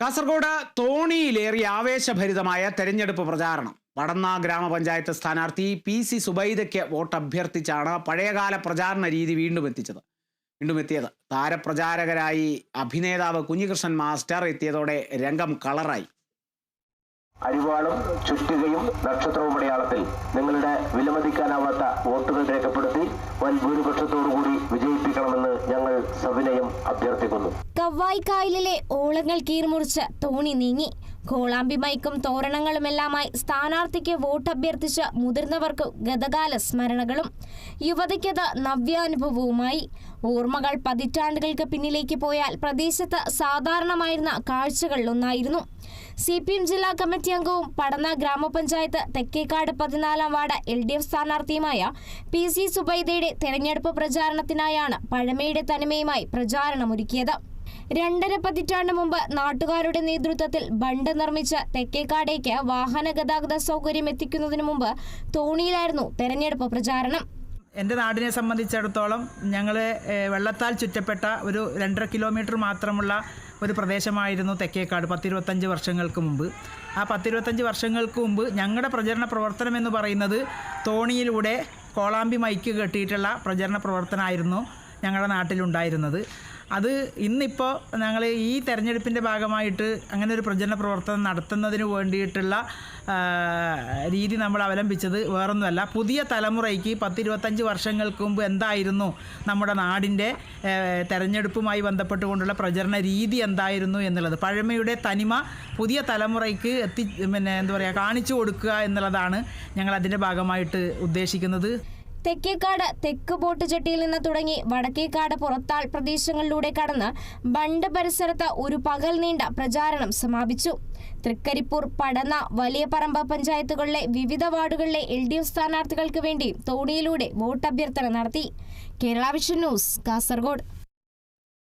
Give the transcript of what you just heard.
കാസർഗോഡ് തോണിയിലേറി ആവേശഭരിതമായ തെരഞ്ഞെടുപ്പ് പ്രചാരണം. വടന്ന ഗ്രാമപഞ്ചായത്ത് സ്ഥാനാർത്ഥി PC സുബൈദയ്ക്ക് വോട്ട് അഭ്യർത്ഥിച്ചാണ് പഴയകാല പ്രചാരണ രീതി വീണ്ടും എത്തിയത്. താരപ്രചാരകരായി അഭിനേതാവ് കുഞ്ഞികൃഷ്ണൻ മാസ്റ്റർ എത്തിയതോടെ രംഗം കളറായി. അരിവാളും ചുറ്റുകയും നക്ഷത്രവും അടയാളത്തിൽ നിങ്ങളുടെ വിലമതിക്കാനാവാത്ത വോട്ടുകൾ രേഖപ്പെടുത്തി വൻ ഭൂരിപക്ഷത്തോടുകൂടി വിജയിപ്പിക്കണമെന്ന് ഞങ്ങൾ സവിനയം അഭ്യർത്ഥിക്കുന്നു. കവ്വായിക്കായലിലെ ഓളങ്ങൾ കീർമുറിച്ച് തോണി നീങ്ങി. കോളാമ്പി മൈക്കും തോരണങ്ങളുമെല്ലാമായി സ്ഥാനാർത്ഥിക്ക് വോട്ട് അഭ്യർത്ഥിച്ച മുതിർന്നവർക്ക് ഗതകാല സ്മരണകളും യുവതയ്ക്കത് നവ്യാനുഭവവുമായി. ഓർമ്മകൾ പതിറ്റാണ്ടുകൾക്ക് പിന്നിലേക്ക് പോയാൽ പ്രദേശത്ത് സാധാരണമായിരുന്ന കാഴ്ചകളിലൊന്നായിരുന്നു. CPM ജില്ലാ കമ്മിറ്റി അംഗവും പടന്ന ഗ്രാമപഞ്ചായത്ത് തെക്കേക്കാട് 14-ാം വാർഡ് LDF സ്ഥാനാർത്ഥിയുമായ PC സുബൈദയുടെ തെരഞ്ഞെടുപ്പ് പ്രചാരണത്തിനായാണ് പഴമയുടെ തനിമയുമായി പ്രചാരണമൊരുക്കിയത്. 2.5 പതിറ്റാണ്ട് മുമ്പ് നാട്ടുകാരുടെ നേതൃത്വത്തിൽ ബണ്ട് നിർമ്മിച്ച് തെക്കേക്കാടേക്ക് വാഹന ഗതാഗത സൗകര്യം എത്തിക്കുന്നതിന് മുമ്പ് തോണിയിലായിരുന്നു തെരഞ്ഞെടുപ്പ് പ്രചാരണം. എൻ്റെ നാടിനെ സംബന്ധിച്ചിടത്തോളം ഞങ്ങൾ വെള്ളത്താൽ ചുറ്റപ്പെട്ട ഒരു 2.5 കിലോമീറ്റർ മാത്രമുള്ള ഒരു പ്രദേശമായിരുന്നു തെക്കേക്കാട് 10-25 വർഷങ്ങൾക്ക് മുമ്പ്. ആ 10-25 വർഷങ്ങൾക്ക് മുമ്പ് ഞങ്ങളുടെ പ്രചരണ പ്രവർത്തനം എന്ന് പറയുന്നത് തോണിയിലൂടെ കോളാമ്പി മൈക്ക് കെട്ടിയിട്ടുള്ള പ്രചരണ പ്രവർത്തനമായിരുന്നു ഞങ്ങളുടെ നാട്ടിലുണ്ടായിരുന്നത്. അത് ഇന്നിപ്പോൾ ഞങ്ങൾ ഈ തെരഞ്ഞെടുപ്പിൻ്റെ ഭാഗമായിട്ട് അങ്ങനെ ഒരു പ്രചരണ പ്രവർത്തനം നടത്തുന്നതിന് വേണ്ടിയിട്ടുള്ള രീതി നമ്മൾ അവലംബിച്ചത് വേറൊന്നുമല്ല. പുതിയ തലമുറയ്ക്ക് 10-25 വർഷങ്ങൾക്ക് മുമ്പ് എന്തായിരുന്നു നമ്മുടെ നാടിൻ്റെ തെരഞ്ഞെടുപ്പുമായി ബന്ധപ്പെട്ടുകൊണ്ടുള്ള പ്രചരണ രീതി എന്തായിരുന്നു എന്നുള്ളത്, പഴമയുടെ തനിമ പുതിയ തലമുറയ്ക്ക് കാണിച്ചു കൊടുക്കുക എന്നുള്ളതാണ് ഞങ്ങൾ അതിൻ്റെ ഭാഗമായിട്ട് ഉദ്ദേശിക്കുന്നത്. തെക്കേക്കാട് തെക്ക് ബോട്ട് ജെട്ടിയിൽ നിന്ന് തുടങ്ങി വടക്കേക്കാട് പുറത്താൾ പ്രദേശങ്ങളിലൂടെ കടന്ന് ബണ്ട് പരിസരത്ത് ഒരു പകൽ നീണ്ട പ്രചാരണം സമാപിച്ചു. തൃക്കരിപ്പൂർ, പടന്ന, വലിയ പറമ്പ് പഞ്ചായത്തുകളിലെ വിവിധ വാർഡുകളിലെ LDF സ്ഥാനാർത്ഥികൾക്ക് വേണ്ടി തോണിയിലൂടെ വോട്ട് അഭ്യർത്ഥന നടത്തി. Kerala vision news, Kasaragod.